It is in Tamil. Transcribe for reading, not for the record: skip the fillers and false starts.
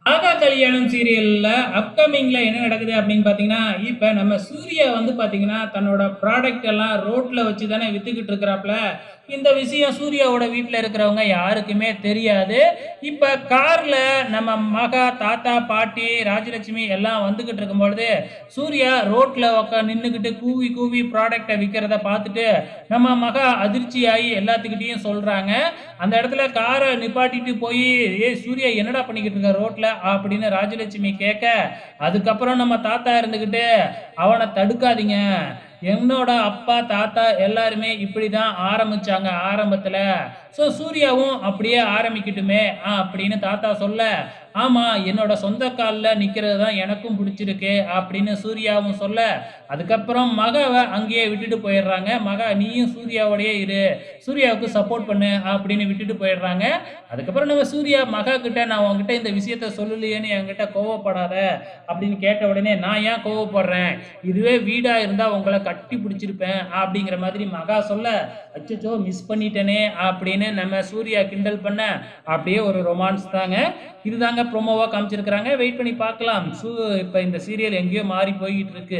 ஆகா கல்யாணம் சீரியல்ல அப்கமிங்ல என்ன நடக்குது அப்படின்னு பார்த்தீங்கன்னா, இப்ப நம்ம சூர்யா வந்து பார்த்தீங்கன்னா, தன்னோட ப்ராடக்ட் எல்லாம் ரோட்ல வச்சு தானே வித்துக்கிட்டு இருக்கிறாப்ல. இந்த விஷயம் சூர்யாவோட வீட்ல இருக்கிறவங்க யாருக்குமே தெரியாது. இப்ப கார்ல நம்ம மகா, தாத்தா, பாட்டி, ராஜலட்சுமி எல்லாம் வந்துகிட்டு இருக்கும்பொழுது, சூர்யா ரோட்ல நின்னுகிட்டு கூவி கூவி ப்ராடக்ட்ட விக்கிறத பார்த்துட்டு, நம்ம மகா அதிர்ச்சியாயி எல்லாத்துக்கிட்டயும் சொல்றாங்க. அந்த இடத்துல கார நிப்பாட்டிட்டு போய், "ஏய் சூர்யா என்னடா பண்ணிக்கிட்டு இருக்க ரோட்ல?" அப்படின்னு ராஜலட்சுமி கேட்க, அதுக்கப்புறம் நம்ம தாத்தா இருந்துகிட்டு, "அவன தடுக்காதீங்க. என்னோட அப்பா, தாத்தா எல்லாருமே இப்படிதான் ஆரம்பிச்சாங்க ஆரம்பத்துல. ஸோ சூர்யாவும் அப்படியே ஆரம்பிக்கட்டுமே" அப்படின்னு தாத்தா சொல்ல, "ஆமா என்னோட சொந்த கால்ல நிக்கிறது தான் எனக்கும் புடிச்சிருக்கு" அப்படின்னு சூர்யாவும் சொல்ல, அதுக்கப்புறம் மகாவ அங்கேயே விட்டுட்டு போயிடுறாங்க. "மகா நீயும் சூர்யாவோடயே இரு. சூர்யாவுக்கு சப்போர்ட் பண்ணு" அப்படின்னு விட்டுட்டு போயிடுறாங்க. அதுக்கப்புறம் நம்ம சூர்யா மகா கிட்ட, "நான் உன்கிட்ட இந்த விஷயத்த சொல்லலையேன்னு என்கிட்ட கோவப்படாத" அப்படின்னு கேட்ட உடனே, "நான் ஏன் கோவப்படுறேன்? இதுவே வீடா இருந்தா உங்கள கட்டி பிடிச்சிருப்பேன்" அப்படிங்கிற மாதிரி மகா சொல்ல, "அச்சச்சோ! மிஸ் பண்ணிட்டேனே" அப்படின்னு நம்ம சூர்யா கிண்டல் பண்ண, அப்படியே ஒரு ரொமான்ஸ் தாங்க. இதுதாங்க ப்ரோமோவா காமிச்சிருக்கிறாங்க. வெயிட் பண்ணி பார்க்கலாம். இப்ப இந்த சீரியல் எங்கேயோ மாறி போய்க்கிட்டு இருக்கு.